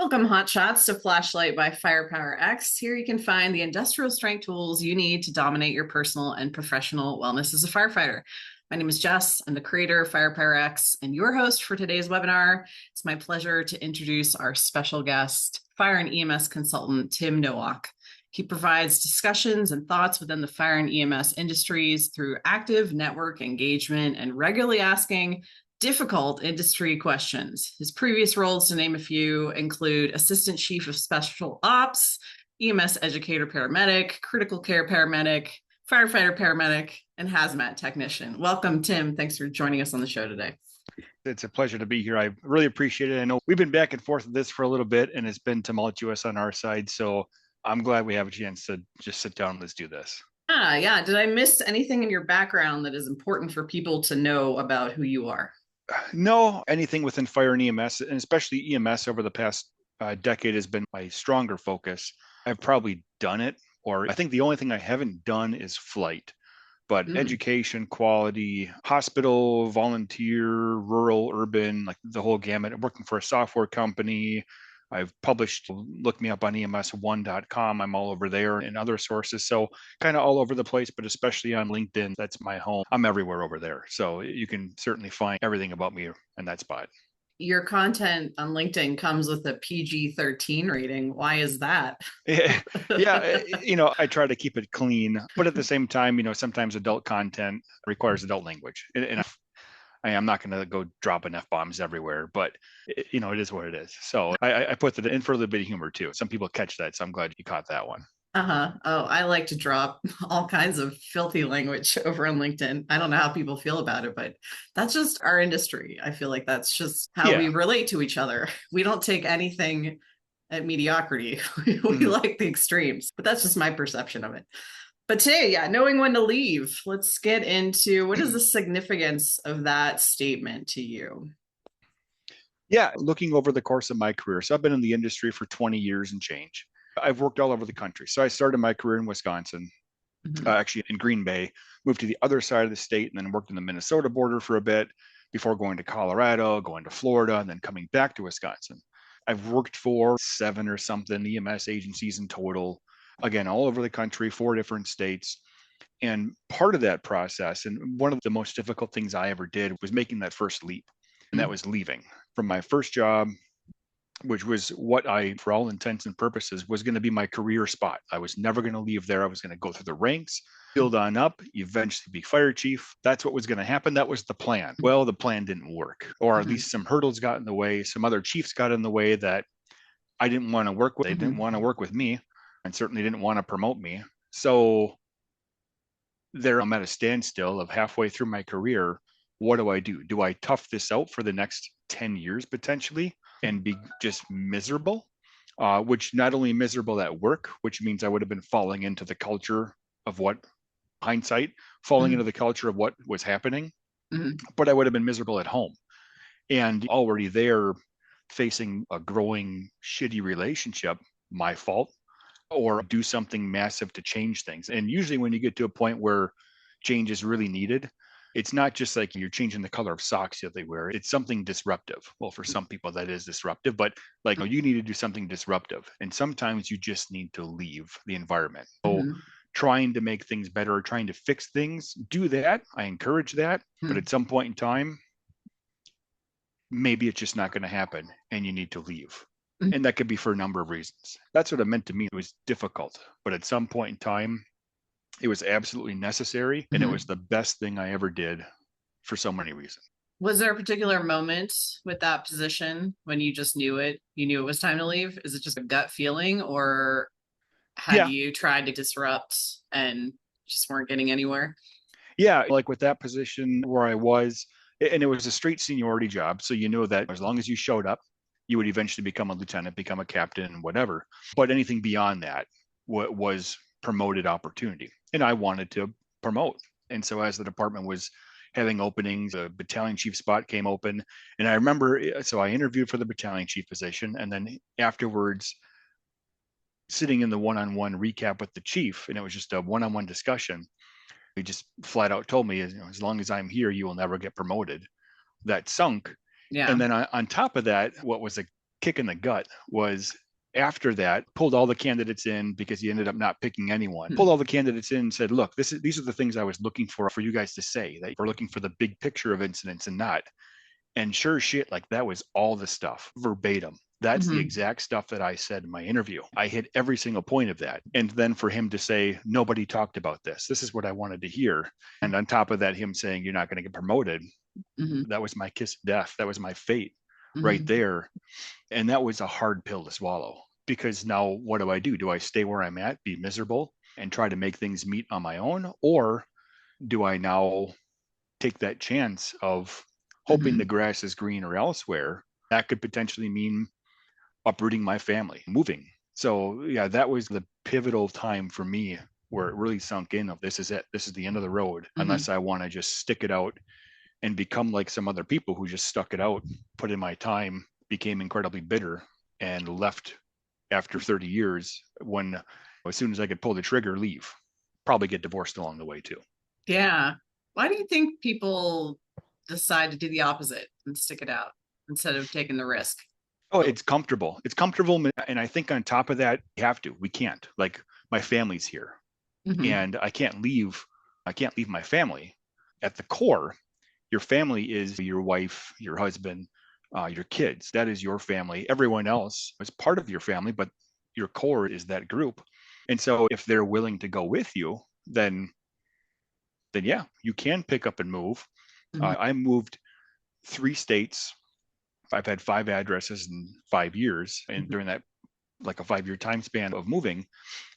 Welcome, hotshots, to Flashlight by Firepower X. Here you can find the industrial strength tools you need to dominate your personal and professional wellness as a firefighter. My name is Jess. I'm the creator of Firepower X and your host for today's webinar. It's my pleasure to introduce our special guest, fire and EMS consultant, Tim Nowak. He provides discussions and thoughts within the fire and EMS industries through active network engagement and regularly asking difficult industry questions. His previous roles, to name a few, include Assistant Chief of Special Ops, EMS Educator Paramedic, Critical Care Paramedic, Firefighter Paramedic, and Hazmat Technician. Welcome, Tim. Thanks for joining us on the show today. It's a pleasure to be here. I really appreciate it. I know we've been back and forth with this for a little bit, and it's been tumultuous on our side. So I'm glad we have a chance to just sit down and let's do this. Yeah. Did I miss anything in your background that is important for people to know about who you are? No, anything within fire and EMS, and especially EMS over the past decade has been my stronger focus. I've probably done it, or I think the only thing I haven't done is flight. But education, quality, hospital, volunteer, rural, urban, like the whole gamut. I'm working for a software company. I've published, look me up on ems1.com. I'm all over there and other sources. So kind of all over the place, but especially on LinkedIn, that's my home. I'm everywhere over there. So you can certainly find everything about me in that spot. Your content on LinkedIn comes with a PG-13 rating. Why is that? Yeah, I try to keep it clean, but at the same time, sometimes adult content requires adult language. And I am not going to go dropping F-bombs everywhere, but it is what it is. So I put that in for a little bit of humor too. Some people catch that, so I'm glad you caught that one. Oh, I like to drop all kinds of filthy language over on LinkedIn. I don't know how people feel about it, but that's just our industry. I feel like that's just how we relate to each other. We don't take anything at mediocrity. We like the extremes, but that's just my perception of it. But today, knowing when to leave, let's get into what is the significance of that statement to you? Yeah, looking over the course of my career. So I've been in the industry for 20 years and change. I've worked all over the country. So I started my career in Wisconsin, actually in Green Bay, moved to the other side of the state, and then worked in the Minnesota border for a bit before going to Colorado, going to Florida, and then coming back to Wisconsin. I've worked for 7 or something EMS agencies in total, again, all over the country, 4 different states. And part of that process, and one of the most difficult things I ever did was making that first leap, and that was leaving from my first job, which was what I, for all intents and purposes, was going to be my career spot. I was never going to leave there. I was going to go through the ranks, build on up, eventually be fire chief. That's what was going to happen. That was the plan. Well, the plan didn't work, or at least some hurdles got in the way. Some other chiefs got in the way that I didn't want to work with. They didn't want to work with me and certainly didn't want to promote me. So there I'm at a standstill of halfway through my career. What do? Do I tough this out for the next 10 years potentially and be just miserable? Which not only miserable at work, which means I would have been falling into the culture of what hindsight, falling into the culture of what was happening, but I would have been miserable at home. And already there facing a growing shitty relationship, my fault, or do something massive to change things. And usually when you get to a point where change is really needed, it's not just like you're changing the color of socks that they wear. It's something disruptive. Well, for some people that is disruptive, but like you need to do something disruptive. And sometimes you just need to leave the environment. So trying to make things better or trying to fix things, do that. I encourage that. But at some point in time, maybe it's just not going to happen and you need to leave. And that could be for a number of reasons. That's what it meant to me. It was difficult, but at some point in time, it was absolutely necessary. And it was the best thing I ever did for so many reasons. Was there a particular moment with that position when you just knew it? You knew it was time to leave? Is it just a gut feeling, or had you tried to disrupt and just weren't getting anywhere? Yeah, like with that position where I was, and it was a straight seniority job. So you know that as long as you showed up, you would eventually become a lieutenant, become a captain, whatever. But anything beyond that was promoted opportunity. And I wanted to promote. And so as the department was having openings, the battalion chief spot came open. And I remember, so I interviewed for the battalion chief position. And then afterwards, sitting in the one-on-one recap with the chief, and it was just a one-on-one discussion. He just flat out told me, as long as I'm here, you will never get promoted. That sunk. Yeah. And then on top of that, what was a kick in the gut was after that, pulled all the candidates in because he ended up not picking anyone, pulled all the candidates in and said, look, these are the things I was looking for you guys to say, that we're looking for the big picture of incidents and not. And sure as shit, like that was all the stuff verbatim. That's the exact stuff that I said in my interview. I hit every single point of that. And then for him to say, nobody talked about this. This is what I wanted to hear. And on top of that, him saying, you're not going to get promoted. That was my kiss of death. That was my fate right there. And that was a hard pill to swallow, because now what do? Do I stay where I'm at, be miserable, and try to make things meet on my own? Or do I now take that chance of hoping the grass is greener elsewhere? That could potentially mean uprooting my family, moving. So yeah, that was the pivotal time for me where it really sunk in of, this is it. This is the end of the road, unless I want to just stick it out and become like some other people who just stuck it out, put in my time, became incredibly bitter, and left after 30 years when, as soon as I could pull the trigger, leave. Probably get divorced along the way too. Yeah. Why do you think people decide to do the opposite and stick it out instead of taking the risk? Oh, it's comfortable. It's comfortable. And I think on top of that, we can't. Like, my family's here and I can't leave my family. At the core, your family is your wife, your husband, your kids. That is your family. Everyone else is part of your family, but your core is that group. And so if they're willing to go with you, then yeah, you can pick up and move. I moved 3 states. I've had 5 addresses in 5 years, and during that, like a 5-year time span of moving,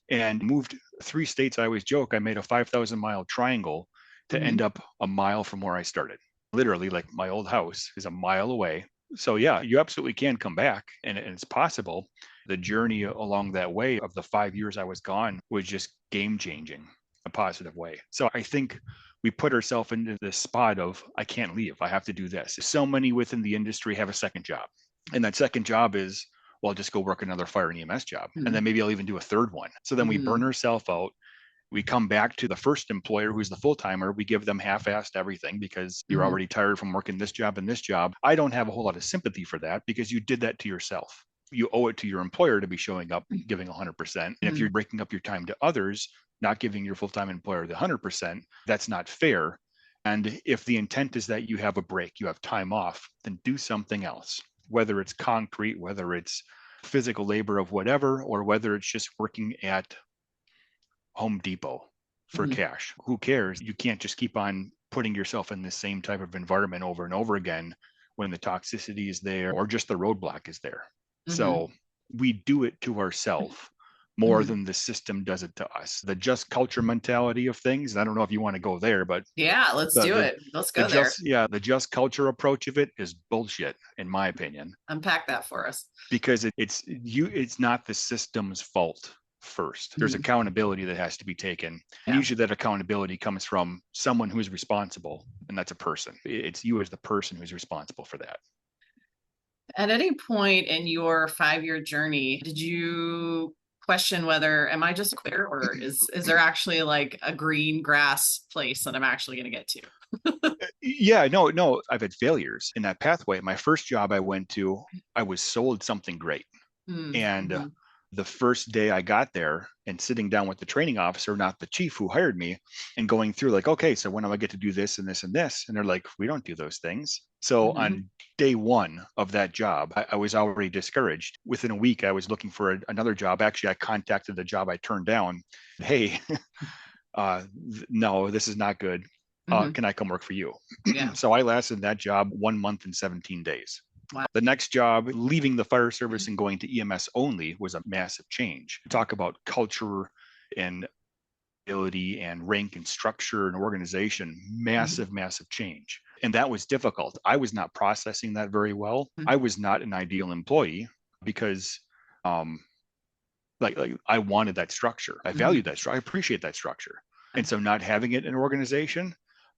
and moved 3 states. I always joke I made a 5,000-mile triangle to end up a mile from where I started. Literally, like, my old house is a mile away. So yeah, you absolutely can come back, and it's possible. The journey along that way of the 5 years I was gone was just game changing, a positive way. So I think we put ourselves into this spot of, I can't leave. I have to do this. So many within the industry have a second job. And that second job is, well, I'll just go work another fire and EMS job. And then maybe I'll even do a third one. So then we burn ourselves out. We come back to the first employer, who's the full-timer. We give them half-assed everything because you're already tired from working this job and this job. I don't have a whole lot of sympathy for that, because you did that to yourself. You owe it to your employer to be showing up, giving 100%. And if you're breaking up your time to others, not giving your full-time employer the 100%, that's not fair. And if the intent is that you have a break, you have time off, then do something else, whether it's concrete, whether it's physical labor of whatever, or whether it's just working at Home Depot for cash. Who cares? You can't just keep on putting yourself in the same type of environment over and over again when the toxicity is there or just the roadblock is there. So we do it to ourselves more than the system does it to us. The just culture mentality of things. I don't know if you want to go there, but yeah, let's do it. Let's go there. The just culture approach of it is bullshit, in my opinion. Unpack that for us. Because it's not the system's fault first. There's accountability that has to be taken. And usually that accountability comes from someone who's responsible, and that's a person. It's you as the person who's responsible for that. At any point in your 5-year journey, did you question whether, am I just a quitter, or is there actually like a green grass place that I'm actually going to get to? Yeah, no, I've had failures in that pathway. My first job I went to, I was sold something great. And the first day I got there and sitting down with the training officer, not the chief who hired me, and going through like, okay, so when do I get to do this and this and this? And they're like, we don't do those things. So on day 1 of that job, I was already discouraged. Within a week, I was looking for another job. Actually, I contacted the job I turned down. Hey, no, this is not good. Can I come work for you? So I lasted that job 1 month and 17 days. Wow. The next job, leaving the fire service and going to EMS only, was a massive change. Talk about culture and ability and rank and structure and organization, massive change. And that was difficult. I was not processing that very well. I was not an ideal employee because like I wanted that structure. I valued that structure. I appreciate that structure. And so not having it in an organization,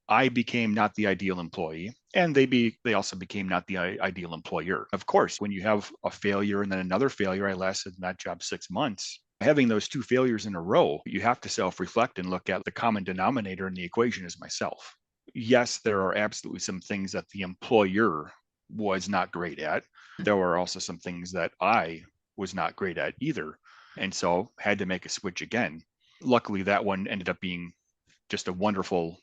I became not the ideal employee, and they also became not the ideal employer. Of course, when you have a failure and then another failure, I lasted in that job 6 months. Having those 2 failures in a row, you have to self-reflect and look at the common denominator in the equation is myself. Yes, there are absolutely some things that the employer was not great at. There were also some things that I was not great at either. And so had to make a switch again. Luckily, that one ended up being just a wonderful,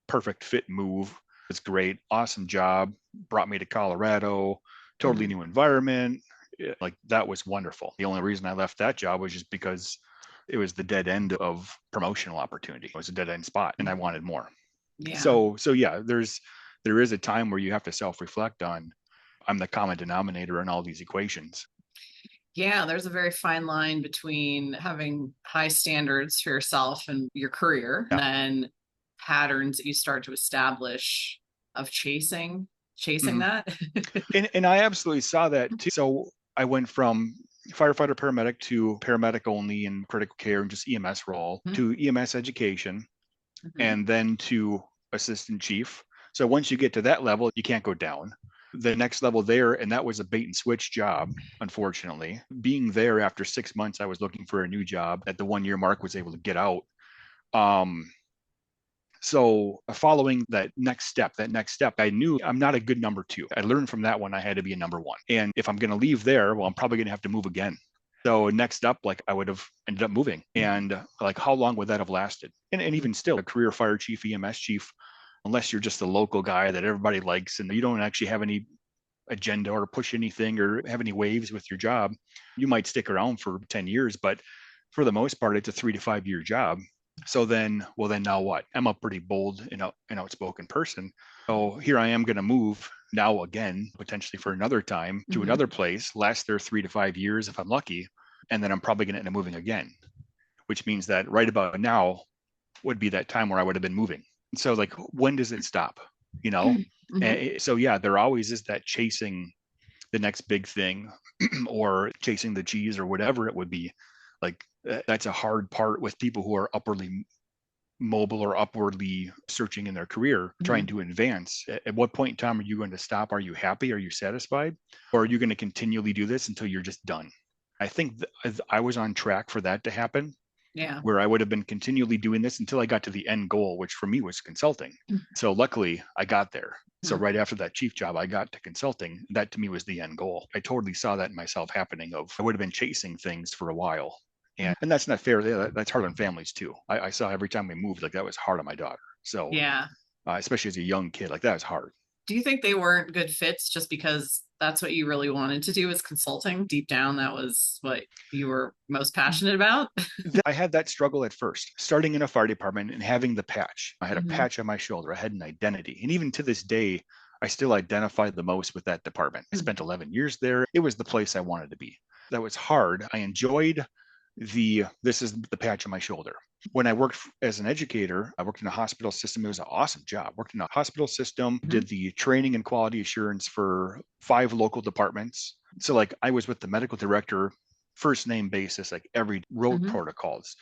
perfect fit move. It's great. Awesome job. Brought me to Colorado, totally new environment. Like that was wonderful. The only reason I left that job was just because it was the dead end of promotional opportunity. It was a dead end spot and I wanted more. Yeah. So yeah, there is a time where you have to self-reflect on, I'm the common denominator in all these equations. Yeah, there's a very fine line between having high standards for yourself and your career, and then patterns that you start to establish of chasing that. And I absolutely saw that too. So I went from firefighter paramedic to paramedic only in critical care and just EMS role to EMS education and then to assistant chief. So once you get to that level, you can't go down. The next level there, and that was a bait and switch job, unfortunately. Being there after 6 months, I was looking for a new job. At the 1 year mark, was able to get out. So following that next step, I knew I'm not a good number two. I learned from that one I had to be a number one. And if I'm going to leave there, well, I'm probably going to have to move again. So next up, like I would have ended up moving. And like, how long would that have lasted? And even still, a career fire chief, EMS chief, unless you're just a local guy that everybody likes and you don't actually have any agenda or push anything or have any waves with your job, you might stick around for 10 years. But for the most part, it's a 3 to 5 year job. So then now what? I'm a pretty bold and outspoken person. So here I am going to move now again, potentially for another time to another place, last there 3 to 5 years if I'm lucky. And then I'm probably going to end up moving again, which means that right about now would be that time where I would have been moving. So like, when does it stop? And so yeah, there always is that chasing the next big thing or chasing the cheese or whatever it would be. Like that's a hard part with people who are upwardly mobile or upwardly searching in their career, trying to advance. At what point in time are you going to stop? Are you happy? Are you satisfied? Or are you going to continually do this until you're just done? I think I was on track for that to happen. Yeah. Where I would have been continually doing this until I got to the end goal, which for me was consulting. So luckily I got there. So right after that chief job, I got to consulting. That to me was the end goal. I totally saw that in myself happening of I would have been chasing things for a while. And that's not fair. That's hard on families too. I saw every time we moved, like that was hard on my daughter. So yeah, especially as a young kid, like that was hard. Do you think they weren't good fits just because that's what you really wanted to do, was consulting? Deep down, that was what you were most passionate about? I had that struggle at first, starting in a fire department and having the patch. I had a patch on my shoulder. I had an identity. And even to this day, I still identify the most with that department. I spent 11 years there. It was the place I wanted to be. That was hard. I enjoyed this is the patch on my shoulder. When I worked as an educator, I worked in a hospital system. It was an awesome job. Worked in a hospital system, did the training and quality assurance for 5 local departments. So like I was with the medical director, first name basis, like every wrote protocols,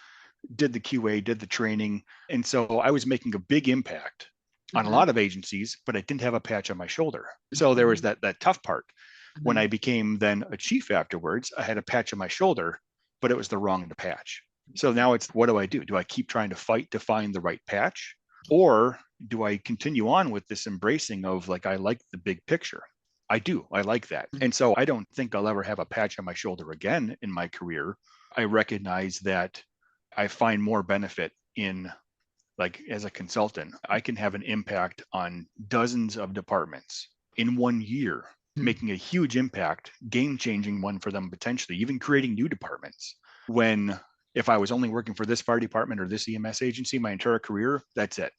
did the QA, did the training. And so I was making a big impact on a lot of agencies, but I didn't have a patch on my shoulder. So there was that tough part. When I became then a chief afterwards, I had a patch on my shoulder, but it was the wrong patch. So now it's, what do? Do I keep trying to fight to find the right patch? Or do I continue on with this embracing of like, I like the big picture? I do. I like that. And so I don't think I'll ever have a patch on my shoulder again in my career. I recognize that I find more benefit in, like, as a consultant, I can have an impact on dozens of departments in 1 year, making a huge impact, game-changing one for them potentially, even creating new departments. When if I was only working for this fire department or this EMS agency my entire career, that's it.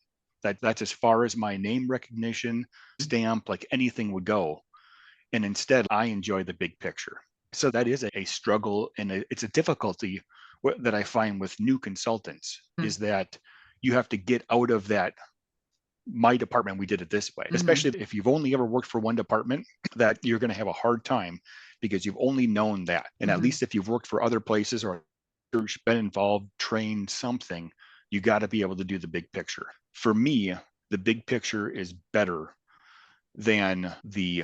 That's as far as my name recognition, stamp, like anything would go. And instead, I enjoy the big picture. So that is a struggle, and it's a difficulty that I find with new consultants is that you have to get out of that, my department, we did it this way, especially if you've only ever worked for one department, that you're going to have a hard time because you've only known that. And at least if you've worked for other places or been involved, trained something, you got to be able to do the big picture. For me, the big picture is better than the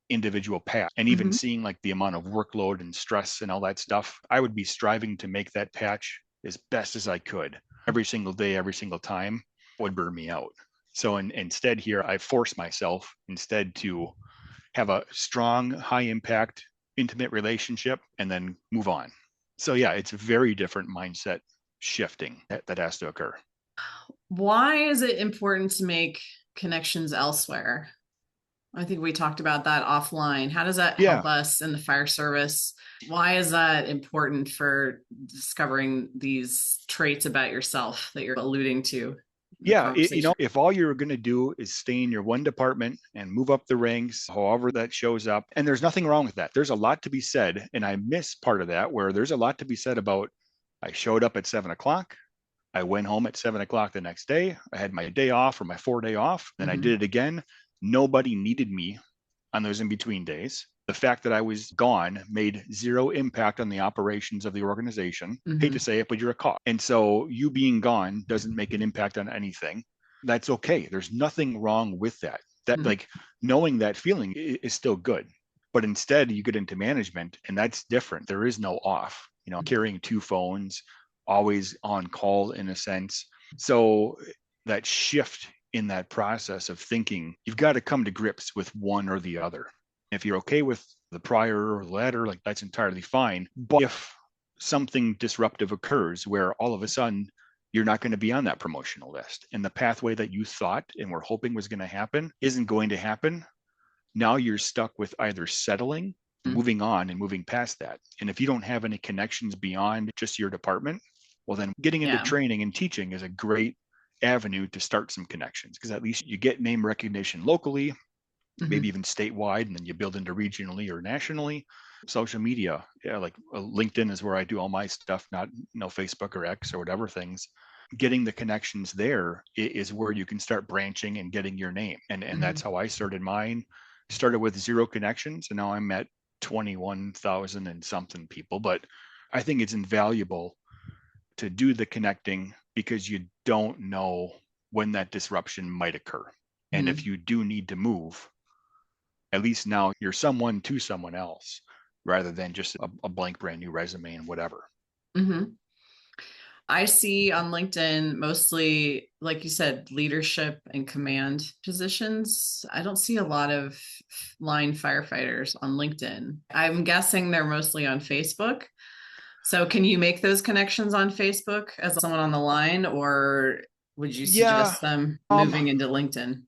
individual path. And even seeing like the amount of workload and stress and all that stuff, I would be striving to make that patch as best as I could every single day, every single time, would burn me out. So instead here, I force myself instead to have a strong, high impact, intimate relationship, and then move on. So yeah, it's a very different mindset shifting that has to occur. Why is it important to make connections elsewhere? I think we talked about that offline. How does that Yeah. help us in the fire service? Why is that important for discovering these traits about yourself that you're alluding to in the Yeah, conversation? if all you're going to do is stay in your one department and move up the ranks, however that shows up, and there's nothing wrong with that. There's a lot to be said, and I miss part of that where there's a lot to be said about I showed up at 7 o'clock. I went home at 7 o'clock the next day. I had my day off or my 4 day off. Then I did it again. Nobody needed me on those in between days. The fact that I was gone made zero impact on the operations of the organization. Hate to say it, but you're a cop. And so you being gone doesn't make an impact on anything. That's okay. There's nothing wrong with that. That like knowing that feeling is still good. But instead you get into management and that's different. There is no off, carrying two phones, always on call in a sense. So that shift in that process of thinking, you've got to come to grips with one or the other. If you're okay with the prior or the latter, like that's entirely fine. But if something disruptive occurs where all of a sudden you're not going to be on that promotional list and the pathway that you thought and were hoping was going to happen isn't going to happen, now you're stuck with either settling, moving on and moving past that. And if you don't have any connections beyond just your department, well, then getting into training and teaching is a great avenue to start some connections because at least you get name recognition locally, maybe even statewide, and then you build into regionally or nationally. Social media, like LinkedIn is where I do all my stuff, not Facebook or X or whatever things. Getting the connections there is where you can start branching and getting your name. And that's how I started mine. Started with 0 connections, and now I'm at 21,000 and something people. But I think it's invaluable to do the connecting because you don't know when that disruption might occur. And if you do need to move, at least now you're someone to someone else rather than just a blank brand new resume and whatever. I see on LinkedIn mostly, like you said, leadership and command positions. I don't see a lot of line firefighters on LinkedIn. I'm guessing they're mostly on Facebook. So can you make those connections on Facebook as someone on the line, or would you Yeah, suggest them moving into LinkedIn?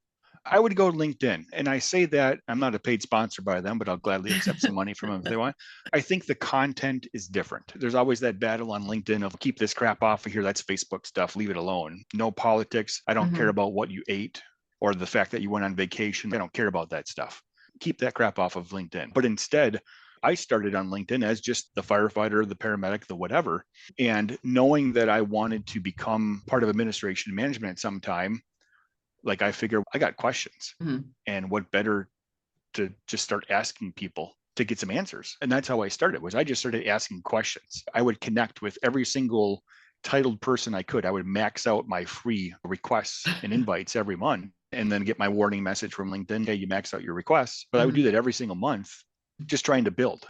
I would go LinkedIn. And I say that I'm not a paid sponsor by them, but I'll gladly accept some money from them if they want. I think the content is different. There's always that battle on LinkedIn of keep this crap off of here. That's Facebook stuff. Leave it alone. No politics. I don't care about what you ate or the fact that you went on vacation. I don't care about that stuff. Keep that crap off of LinkedIn. But instead, I started on LinkedIn as just the firefighter, the paramedic, the whatever. And knowing that I wanted to become part of administration and management at some time, like I figure I got questions and what better to just start asking people to get some answers. And that's how I started was I just started asking questions. I would connect with every single titled person I could. I would max out my free requests and invites every month and then get my warning message from LinkedIn. Hey, you max out your requests. But I would do that every single month, just trying to build.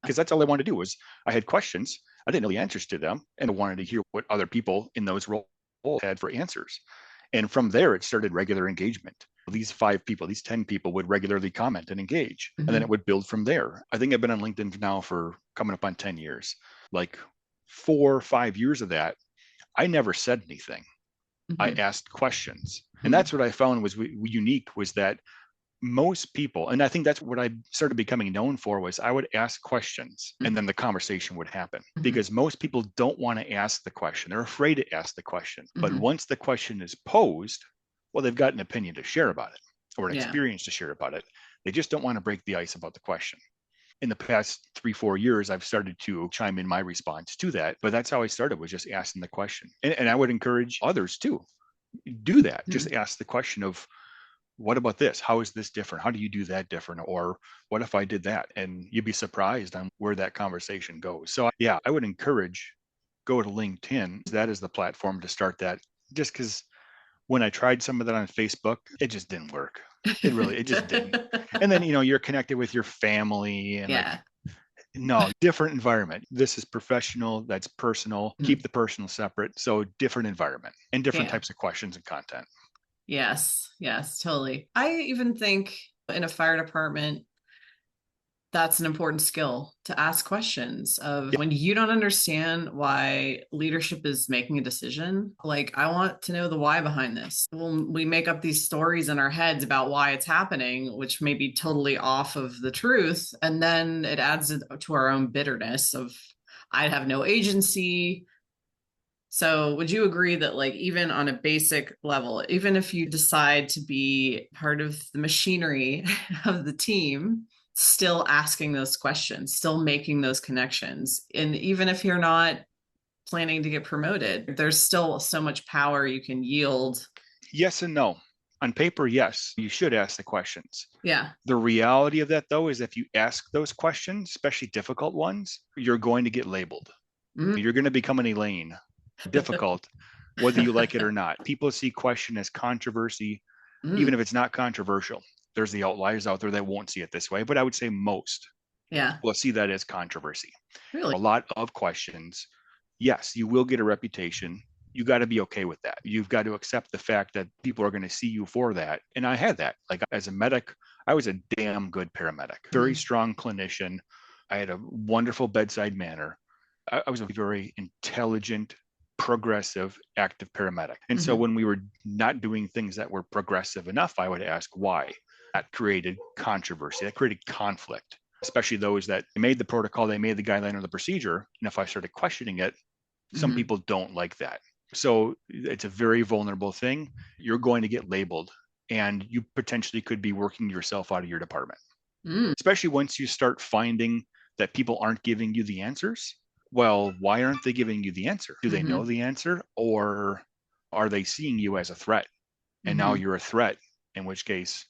Because that's all I wanted to do was I had questions. I didn't know the answers to them. And I wanted to hear what other people in those roles had for answers. And from there, it started regular engagement. These 5 people, these 10 people would regularly comment and engage. And then it would build from there. I think I've been on LinkedIn now for coming up on 10 years. Like 4 or 5 years of that, I never said anything. I asked questions. And that's what I found was unique was that most people, and I think that's what I started becoming known for was I would ask questions and then the conversation would happen because most people don't want to ask the question. They're afraid to ask the question. But once the question is posed, well, they've got an opinion to share about it or an experience to share about it. They just don't want to break the ice about the question. In the past 3-4 years, I've started to chime in my response to that. But that's how I started was just asking the question. And I would encourage others to do that. Just ask the question of, what about this? How is this different? How do you do that different? Or what if I did that? And you'd be surprised on where that conversation goes. So yeah, I would encourage go to LinkedIn. That is the platform to start that just because when I tried some of that on Facebook, it just didn't work. It just didn't. And then, you're connected with your family and like, no, different environment. This is professional. That's personal. Keep the personal separate. So different environment and different types of questions and content. Yes, totally. I even think In a fire department, that's an important skill to ask questions of when you don't understand why leadership is making a decision. Like, I want to know the why behind this. Well, we make up these stories in our heads about why it's happening, which may be totally off of the truth. And then it adds to our own bitterness of, I have no agency. So would you agree that, like, even on a basic level, even if you decide to be part of the machinery of the team, still asking those questions, still making those connections, and even if you're not planning to get promoted, there's still so much power you can yield? Yes and no. On paper, yes, you should ask the questions. Yeah. The reality of that, though, is if you ask those questions, especially difficult ones, you're going to get labeled. You're going to become an Elaine. Difficult, whether you like it or not. People see question as controversy, even if it's not controversial. There's the outliers out there that won't see it this way, but I would say most will see that as controversy. Really? A lot of questions, yes, you will get a reputation. You got to be okay with that. You've got to accept the fact that people are going to see you for that. And I had that. Like, as a medic, I was a damn good paramedic, very strong clinician. I had a wonderful bedside manner. I was a very intelligent, progressive, active paramedic. And so when we were not doing things that were progressive enough, I would ask why. That created controversy, that created conflict, especially those that made the protocol, they made the guideline or the procedure. And if I started questioning it, some people don't like that. So it's a very vulnerable thing. You're going to get labeled, and you potentially could be working yourself out of your department, especially once you start finding that people aren't giving you the answers. Well, why aren't they giving you the answer? Do they know the answer, or are they seeing you as a threat? And now you're a threat, in which case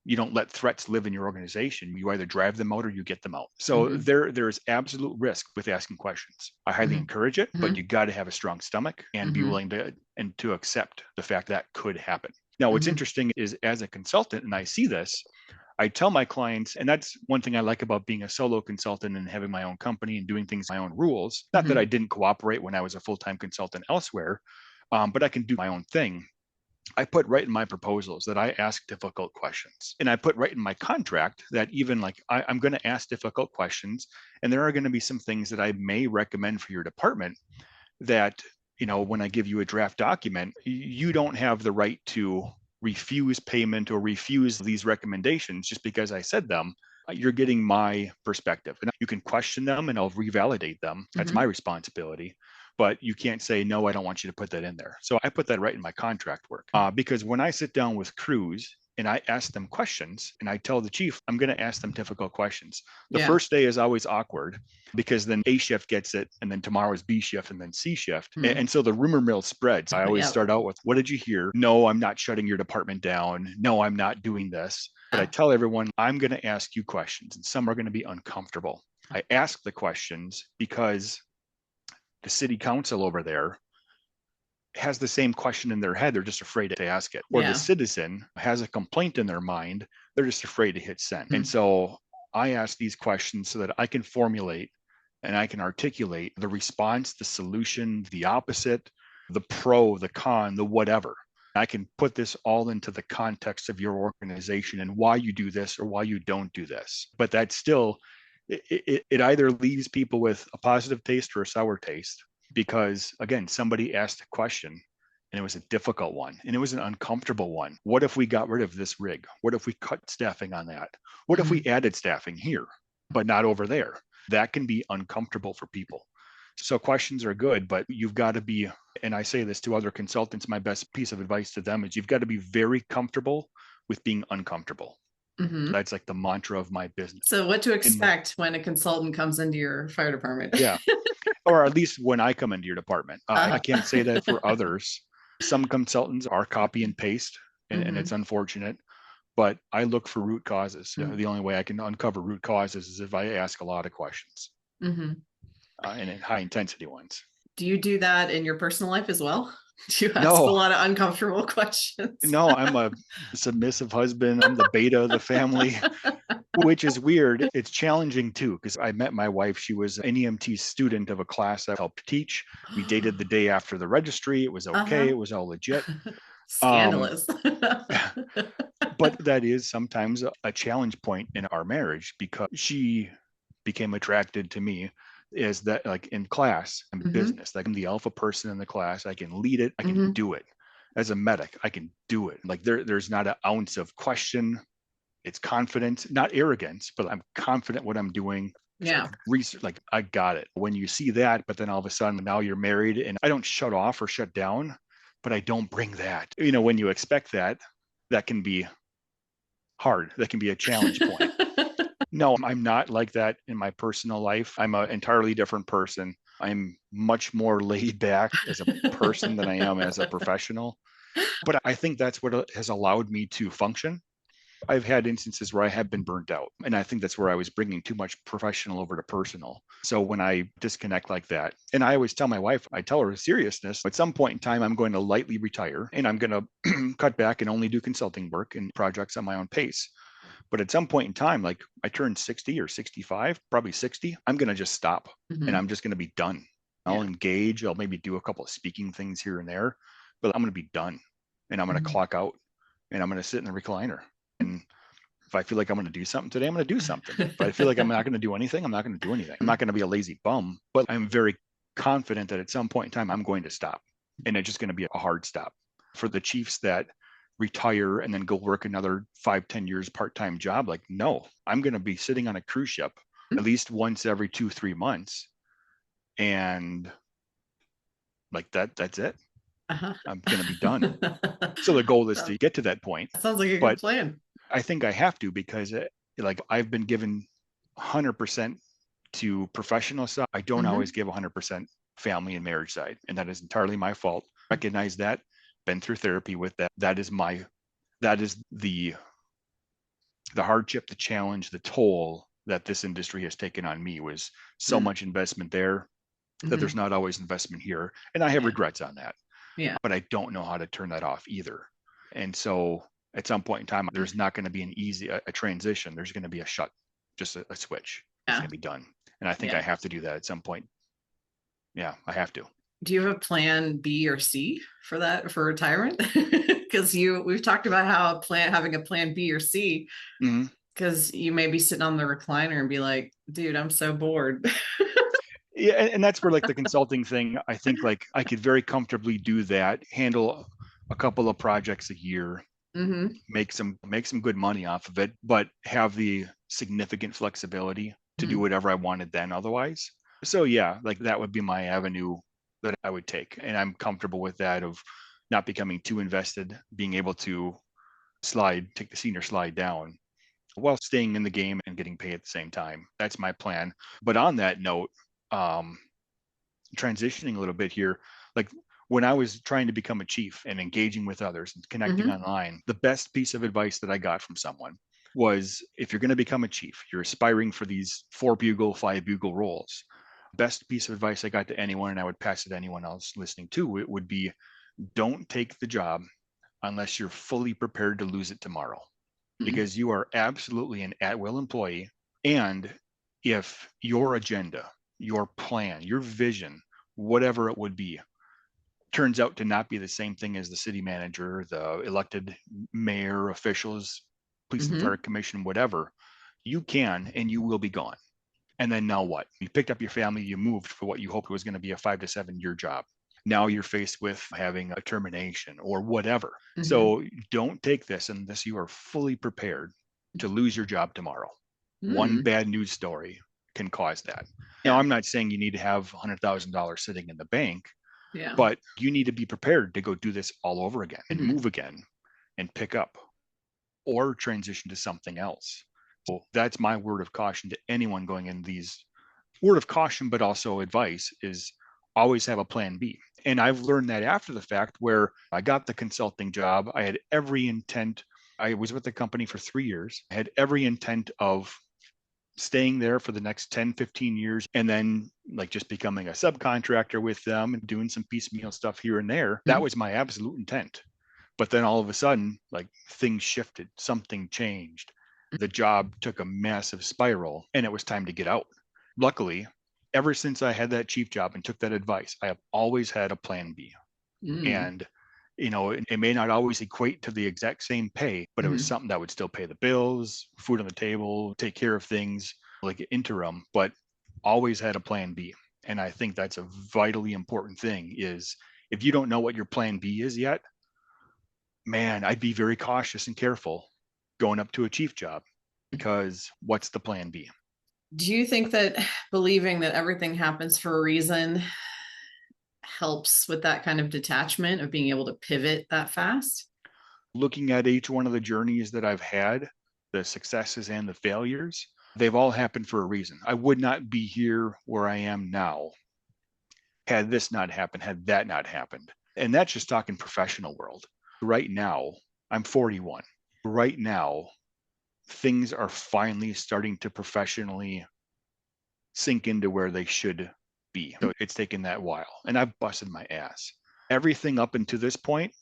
you don't let threats live in your organization. You either drive them out or you get them out. So there is absolute risk with asking questions. I highly encourage it, but you got to have a strong stomach and be willing to accept the fact that could happen. Now, what's interesting is, as a consultant, and I see this, I tell my clients, and that's one thing I like about being a solo consultant and having my own company and doing things my own rules. Not that I didn't cooperate when I was a full-time consultant elsewhere, but I can do my own thing. I put right in my proposals that I ask difficult questions. And I put right in my contract that even like I'm going to ask difficult questions, and there are going to be some things that I may recommend for your department that, when I give you a draft document, you don't have the right to refuse payment or refuse these recommendations just because I said them. You're getting my perspective, and you can question them and I'll revalidate them. That's my responsibility. But you can't say, no, I don't want you to put that in there. So I put that right in my contract work, because when I sit down with crews and I ask them questions and I tell the chief, I'm going to ask them difficult questions. The first day is always awkward because then A shift gets it, and then tomorrow is B shift, and then C shift. And so the rumor mill spreads. I always start out with, what did you hear? No, I'm not shutting your department down. No, I'm not doing this. But I tell everyone, I'm going to ask you questions, and some are going to be uncomfortable. I ask the questions because the city council over there has the same question in their head. They're just afraid to ask it. Or the citizen has a complaint in their mind. They're just afraid to hit send. And so I ask these questions so that I can formulate and I can articulate the response, the solution, the opposite, the pro, the con, the whatever. I can put this all into the context of your organization and why you do this or why you don't do this. But that's still, it either leaves people with a positive taste or a sour taste, because again, somebody asked a question and it was a difficult one and it was an uncomfortable one. What if we got rid of this rig? What if we cut staffing on that? What if we added staffing here, but not over there? That can be uncomfortable for people. So questions are good, but you've got to be, and I say this to other consultants, my best piece of advice to them is you've got to be very comfortable with being uncomfortable. That's like the mantra of my business. So what to expect when a consultant comes into your fire department? Yeah. Or at least when I come into your department. I can't say that for others. Some consultants are copy and paste, and it's unfortunate, but I look for root causes. The only way I can uncover root causes is if I ask a lot of questions, and high intensity ones. Do you do that in your personal life as well? Do you ask a lot of uncomfortable questions? No, I'm a submissive husband. I'm the beta of the family, which is weird. It's challenging too, because I met my wife. She was an EMT student of a class I helped teach. We dated the day after the registry. It was okay. It was all legit. Scandalous. But that is sometimes a challenge point in our marriage because she became attracted to me is that like in class and business, like I'm the alpha person in the class. I can lead it. I can do it. As a medic, I can do it. Like there's not an ounce of question. It's confidence, not arrogance, but I'm confident what I'm doing. Yeah. Like research, like I got it. When you see that, but then all of a sudden now you're married and I don't shut off or shut down, but I don't bring that. You know, when you expect that, that can be hard. That can be a challenge point. No, I'm not like that in my personal life. I'm an entirely different person. I'm much more laid back as a person than I am as a professional. But I think that's what has allowed me to function. I've had instances where I have been burnt out. And I think that's where I was bringing too much professional over to personal. So when I disconnect like that, and I always tell my wife, I tell her seriousness, at some point in time, I'm going to lightly retire and I'm going to cut back and only do consulting work and projects on my own pace. But at some point in time, like I turned 60 or 65, probably 60, I'm going to just stop and I'm just going to be done. I'll engage. I'll maybe do a couple of speaking things here and there, but I'm going to be done and I'm going to clock out and I'm going to sit in the recliner. And if I feel like I'm going to do something today, I'm going to do something. If I feel like I'm not going to do anything, I'm not going to do anything. I'm not going to be a lazy bum, but I'm very confident that at some point in time, I'm going to stop. And it's just going to be a hard stop. For the chiefs that retire and then go work another 5-10 years part-time job, like, no, I'm going to be sitting on a cruise ship at least once every 2-3 months. And like that's it. I'm going to be done. So the goal is to get to that point. Sounds like a good plan. I think I have to because like I've been given 100% to professional stuff. I don't always give 100% family and marriage side. And that is entirely my fault. Recognize that, been through therapy with that. That is the hardship, the challenge, the toll that this industry has taken on me was so much investment there that there's not always investment here. And I have regrets on that. Yeah. But I don't know how to turn that off either. And so at some point in time, there's not going to be a transition. There's going to be a switch. It's going to be done. And I think I have to do that at some point. Yeah, I have to. Do you have a plan B or C for that, for retirement? Because we've talked about how having a plan B or C, because you may be sitting on the recliner and be like, dude, I'm so bored. Yeah, and that's where like the consulting thing, I think like I could very comfortably do that, handle a couple of projects a year, make some good money off of it, but have the significant flexibility to do whatever I wanted then otherwise. So yeah, like that would be my avenue that I would take. And I'm comfortable with that, of not becoming too invested, being able to take the senior slide down while staying in the game and getting paid at the same time. That's my plan. But on that note, transitioning a little bit here, like when I was trying to become a chief and engaging with others and connecting online, the best piece of advice that I got from someone was, if you're going to become a chief, you're aspiring for these 4-bugle, 5-bugle roles. Best piece of advice I got to anyone, and I would pass it to anyone else listening too, it would be, don't take the job unless you're fully prepared to lose it tomorrow, because you are absolutely an at-will employee. And if your agenda, your plan, your vision, whatever it would be, turns out to not be the same thing as the city manager, the elected mayor, officials, police and fire commission, whatever, you can and you will be gone. And then now what? You picked up your family, you moved for what you hoped was going to be a 5 to 7 year job. Now you're faced with having a termination or whatever. So don't take this unless you are fully prepared to lose your job tomorrow. One bad news story can cause that. Now, I'm not saying you need to have $100,000 sitting in the bank, but you need to be prepared to go do this all over again and move again and pick up or transition to something else. So that's my word of caution to anyone going in these. Word of caution, but also advice, is always have a plan B. And I've learned that after the fact, where I got the consulting job. I had every intent. I was with the company for 3 years. I had every intent of staying there for the next 10, 15 years, and then like just becoming a subcontractor with them and doing some piecemeal stuff here and there. That was my absolute intent. But then all of a sudden, like things shifted, something changed. The job took a massive spiral and it was time to get out. Luckily, ever since I had that chief job and took that advice, I have always had a plan B. And It may not always equate to the exact same pay, but it was Mhm. something that would still pay the bills, food on the table, take care of things like interim, but always had a plan B. And I think that's a vitally important thing is if you don't know what your plan B is yet, man, I'd be very cautious and careful going up to a chief job because what's the plan B? Do you think that believing that everything happens for a reason helps with that kind of detachment of being able to pivot that fast? Looking at each one of the journeys that I've had, the successes and the failures, they've all happened for a reason. I would not be here where I am now had this not happened, had that not happened. And that's just talking professional world. Right now, I'm 41. Right now, things are finally starting to professionally sink into where they should be. So it's taken that while, and I've busted my ass. Everything up until this point,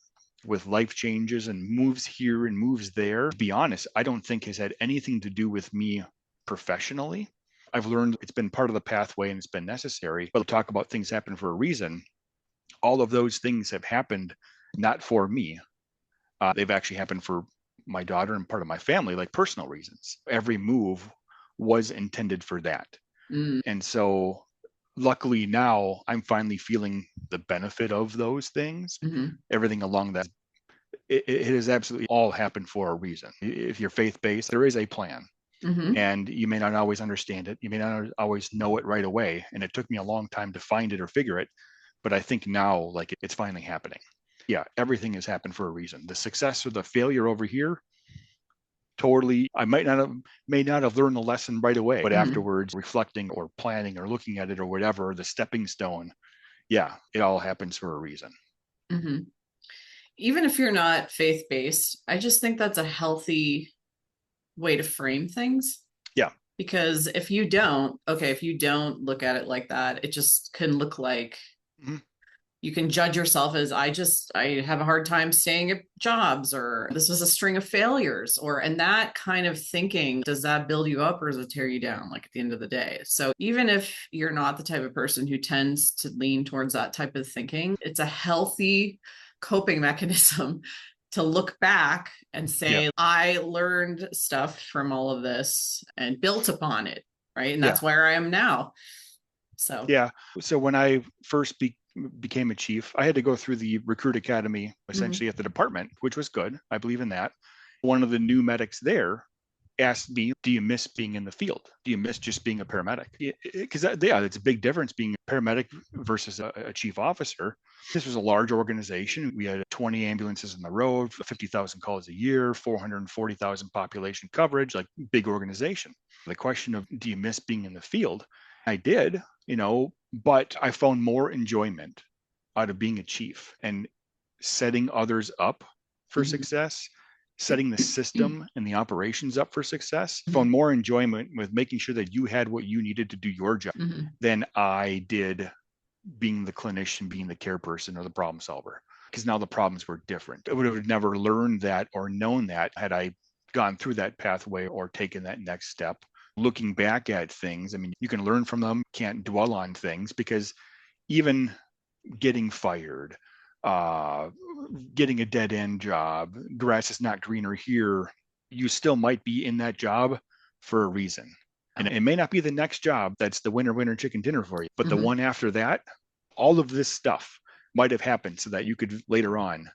with life changes and moves here and moves there, to be honest, I don't think has had anything to do with me professionally. I've learned it's been part of the pathway and it's been necessary. But talk about things happen for a reason. All of those things have happened not for me. They've actually happened for my daughter and part of my family, like personal reasons. Every move was intended for that. Mm. And so luckily now I'm finally feeling the benefit of those things. Mm-hmm. Everything along that, it has absolutely all happened for a reason. If you're faith-based, there is a plan. Mm-hmm. And you may not always understand it. You may not always know it right away. And it took me a long time to find it or figure it. But I think now, like, it's finally happening. Yeah, everything has happened for a reason. The success or the failure over here, totally, I may not have learned the lesson right away, but Mm-hmm. afterwards, reflecting or planning or looking at it or whatever, the stepping stone, yeah, it all happens for a reason. Mm-hmm. Even if you're not faith-based, I just think that's a healthy way to frame things. Yeah. Because if you don't look at it like that, it just can look like Mhm. you can judge yourself as I have a hard time staying at jobs, or this was a string of failures, and that kind of thinking, does that build you up or does it tear you down, like, at the end of the day? So even if you're not the type of person who tends to lean towards that type of thinking, it's a healthy coping mechanism to look back and say, Yeah. I learned stuff from all of this and built upon it, right? And Yeah. that's where I am now. So Yeah. So when I first became a chief, I had to go through the recruit academy essentially at the department, which was good. I believe in that. One of the new medics there asked me, do you miss being in the field? Do you miss just being a paramedic? Because yeah, it's a big difference being a paramedic versus a chief officer. This was a large organization. We had 20 ambulances on the road, 50,000 calls a year, 440,000 population coverage, like big organization. The question of, do you miss being in the field? I did, but I found more enjoyment out of being a chief and setting others up for success, setting the system and the operations up for success. Found more enjoyment with making sure that you had what you needed to do your job than I did being the clinician, being the care person or the problem solver. Because now the problems were different. I would have never learned that or known that had I gone through that pathway or taken that next step. Looking back at things, I mean, you can learn from them, can't dwell on things, because even getting fired, getting a dead end job, grass is not greener here, you still might be in that job for a reason. And it may not be the next job that's the winner chicken dinner for you, but the one after that, all of this stuff might have happened so that you could later on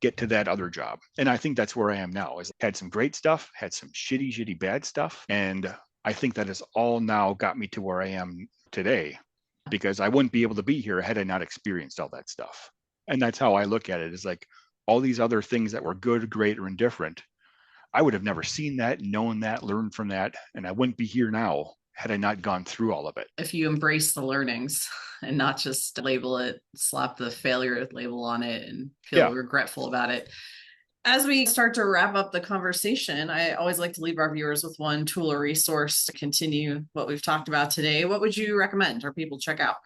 get to that other job. And I think that's where I am now. Is had some great stuff, had some shitty bad stuff, and I think that has all now got me to where I am today, because I wouldn't be able to be here had I not experienced all that stuff. And that's how I look at it, is like all these other things that were good, great, or indifferent, I would have never seen that, known that, learned from that, and I wouldn't be here now had I not gone through all of it. If you embrace the learnings and not just label it, slap the failure label on it and feel regretful about it. As we start to wrap up the conversation, I always like to leave our viewers with one tool or resource to continue what we've talked about today. What would you recommend or people check out?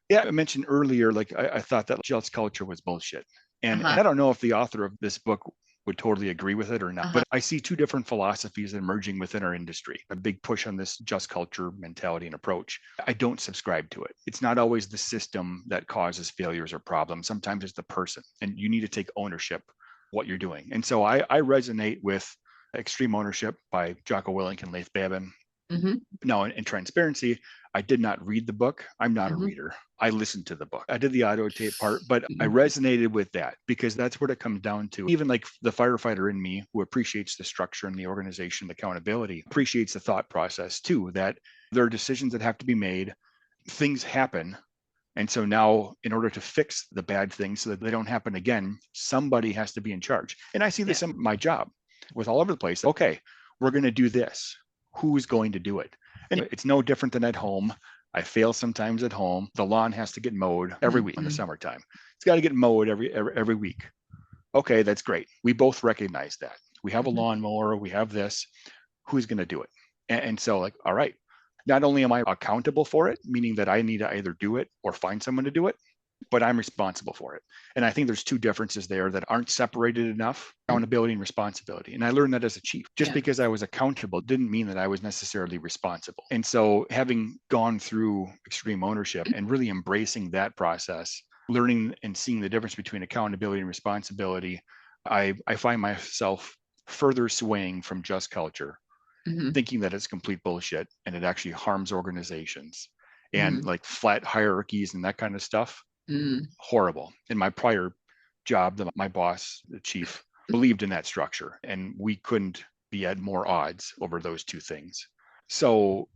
Yeah, I mentioned earlier, like I thought that jealous culture was bullshit. And I don't know if the author of this book would totally agree with it or not. But I see two different philosophies emerging within our industry. A big push on this just culture mentality and approach. I don't subscribe to it. It's not always the system that causes failures or problems. Sometimes it's the person, and you need to take ownership of what you're doing. And so I resonate with Extreme Ownership by Jocko Willink and Leif Babin. Now, in transparency, I did not read the book. I'm not a reader. I listened to the book. I did the audio tape part, but I resonated with that because that's what it comes down to. Even like the firefighter in me who appreciates the structure and the organization, the accountability, appreciates the thought process too, that there are decisions that have to be made. Things happen. And so now, in order to fix the bad things so that they don't happen again, somebody has to be in charge. And I see this in my job with all over the place. Okay, we're going to do this. Who's going to do it? And it's no different than at home. I fail sometimes at home. The lawn has to get mowed every week in the summertime. It's got to get mowed every week. Okay, that's great. We both recognize that. We have a lawnmower. We have this. Who's going to do it? And so, like, all right. Not only am I accountable for it, meaning that I need to either do it or find someone to do it, but I'm responsible for it. And I think there's two differences there that aren't separated enough: accountability and responsibility. And I learned that as a chief. Just because I was accountable didn't mean that I was necessarily responsible. And so, having gone through Extreme Ownership and really embracing that process, learning and seeing the difference between accountability and responsibility, I find myself further swaying from just culture, thinking that it's complete bullshit and it actually harms organizations and like flat hierarchies and that kind of stuff. Horrible. In my prior job, my boss, the chief, believed in that structure, and we couldn't be at more odds over those two things. So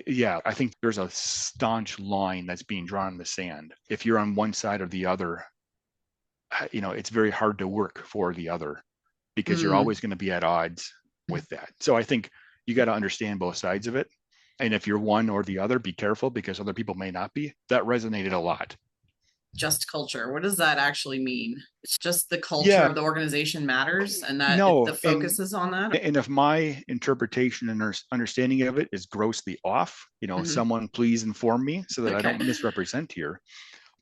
yeah, I think there's a staunch line that's being drawn in the sand. If you're on one side or the other, it's very hard to work for the other because you're always going to be at odds with that. So I think you got to understand both sides of it. And if you're one or the other, be careful because other people may not be. That resonated a lot. Just culture. What does that actually mean? It's just the culture of the organization matters, and that the focus is on that. And if my interpretation and understanding of it is grossly off, someone please inform me so that I don't misrepresent here.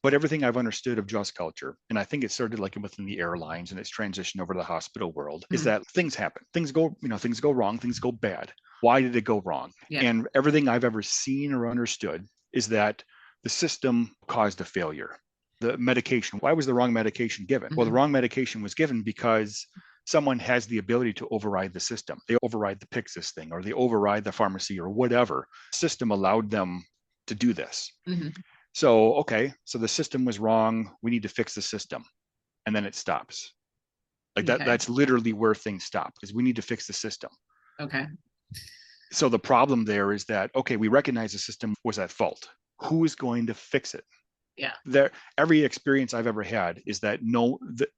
But everything I've understood of just culture, and I think it started like within the airlines and it's transitioned over to the hospital world, is that things happen. Things go wrong, things go bad. Why did it go wrong? And everything I've ever seen or understood is that the system caused a failure. The medication, why was the wrong medication given? Well, the wrong medication was given because someone has the ability to override the system. They override the Pyxis thing, or they override the pharmacy or whatever. The system allowed them to do this. So the system was wrong. We need to fix the system. And then it stops. Like that's literally where things stop, because we need to fix the system. So the problem there is that, we recognize the system was at fault. Who is going to fix it? Every experience I've ever had is that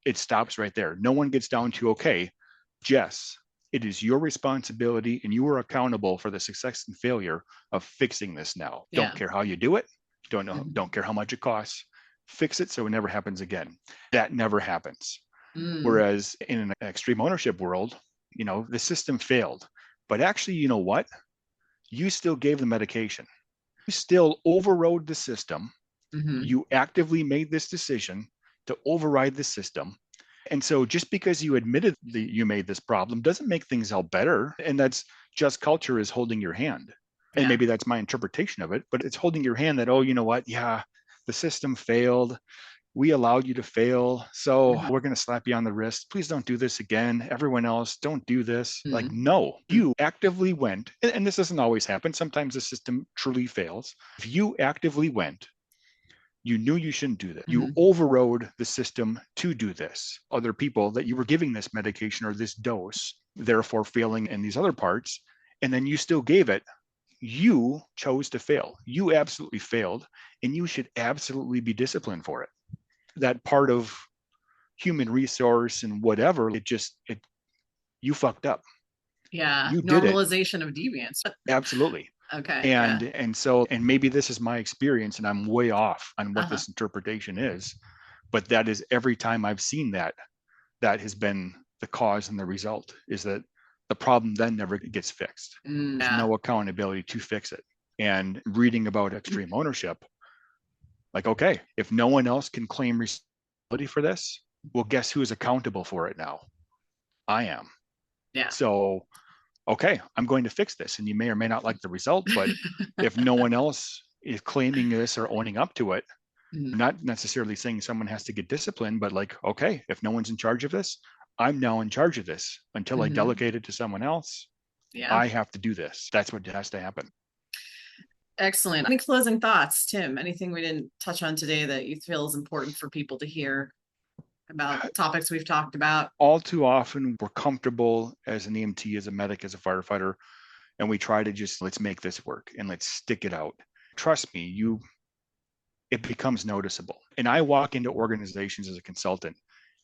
it stops right there. No one gets down to, Jess, it is your responsibility and you are accountable for the success and failure of fixing this now. Don't care how you do it. Don't care how much it costs. Fix it so it never happens again. That never happens. Whereas in an extreme ownership world, the system failed. But actually, you know what? You still gave the medication. You still overrode the system. You actively made this decision to override the system. And so just because you admitted that you made this problem doesn't make things all better. And that's just culture is holding your hand. And maybe that's my interpretation of it, but it's holding your hand that, you know what? Yeah, the system failed. We allowed you to fail. So we're going to slap you on the wrist. Please don't do this again. Everyone else, don't do this. Like, no, you actively went, and this doesn't always happen. Sometimes the system truly fails. If you actively went, you knew you shouldn't do that. You overrode the system to do this. Other people that you were giving this medication or this dose, therefore failing in these other parts, and then you still gave it. You chose to fail. You absolutely failed, and you should absolutely be disciplined for it. That part of human resource and whatever, you fucked up. Yeah, you normalization of deviance. Absolutely. And maybe this is my experience and I'm way off on what this interpretation is, but that is every time I've seen that has been the cause and the result, is that the problem then never gets fixed. There's no accountability to fix it. And reading about extreme ownership, like, if no one else can claim responsibility for this, well, guess who is accountable for it now? I am. Yeah. So, okay, I'm going to fix this. And you may or may not like the result, but if no one else is claiming this or owning up to it, I'm not necessarily saying someone has to get disciplined, but like, okay, if no one's in charge of this, I'm now in charge of this until I delegate it to someone else. Yeah. I have to do this. That's what has to happen. Excellent. Any closing thoughts, Tim? Anything we didn't touch on today that you feel is important for people to hear about topics we've talked about? All too often, we're comfortable as an EMT, as a medic, as a firefighter, and we try to just, let's make this work and let's stick it out. Trust me, it becomes noticeable. And I walk into organizations as a consultant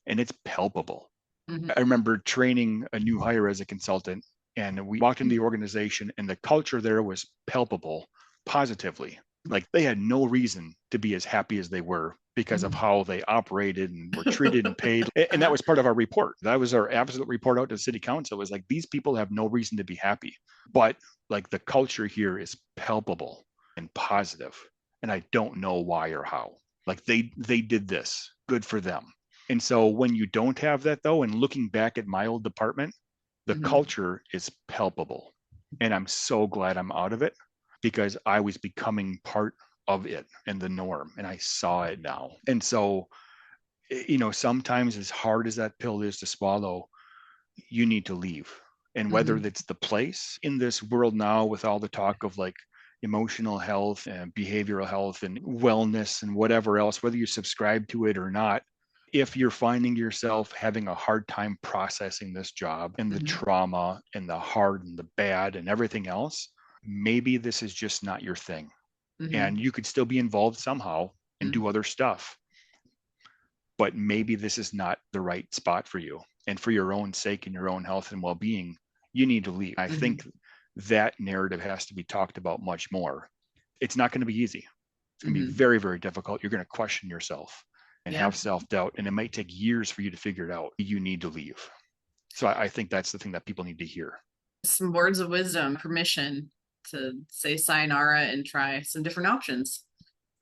and it's palpable. I remember training a new hire as a consultant, and we walked into the organization and the culture there was palpable positively. Like they had no reason to be as happy as they were because of how they operated and were treated and paid. And that was part of our report. That was our absolute report out to the city council. It was like, these people have no reason to be happy, but like the culture here is palpable and positive. And I don't know why or how. Like they did this, good for them. And so when you don't have that though, and looking back at my old department, the culture is palpable. And I'm so glad I'm out of it, because I was becoming part of it and the norm, and I saw it now. And so, sometimes as hard as that pill is to swallow, you need to leave. And whether it's the place in this world now with all the talk of like emotional health and behavioral health and wellness and whatever else, whether you subscribe to it or not, if you're finding yourself having a hard time processing this job and the trauma and the hard and the bad and everything else, maybe this is just not your thing. And you could still be involved somehow and do other stuff, but maybe this is not the right spot for you. And for your own sake and your own health and well-being, you need to leave. I think that narrative has to be talked about much more. It's not going to be easy. It's going to be very, very difficult. You're going to question yourself and have self-doubt, and it might take years for you to figure it out. You need to leave. So I think that's the thing that people need to hear. Some words of wisdom, permission to say sayonara and try some different options.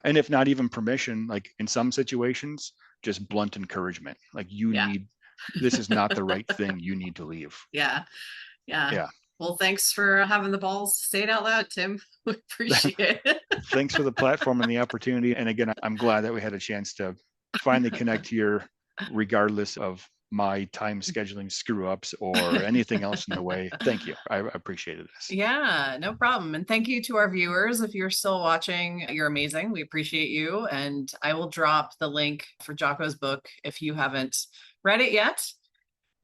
And if not even permission, like in some situations, just blunt encouragement. Like you need, this is not the right thing. You need to leave. Yeah. Well, thanks for having the balls to say it out loud, Tim. We appreciate it. Thanks for the platform and the opportunity. And again, I'm glad that we had a chance to finally connect here, regardless of my time scheduling screw ups or anything else in the way. Thank you. I appreciated this. Yeah, no problem. And thank you to our viewers. If you're still watching, you're amazing. We appreciate you. And I will drop the link for Jocko's book if you haven't read it yet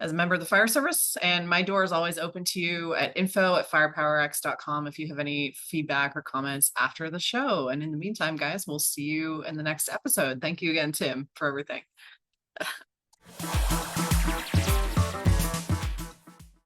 as a member of the fire service. And my door is always open to you at info@firepowerx.com if you have any feedback or comments after the show. And in the meantime, guys, we'll see you in the next episode. Thank you again, Tim, for everything.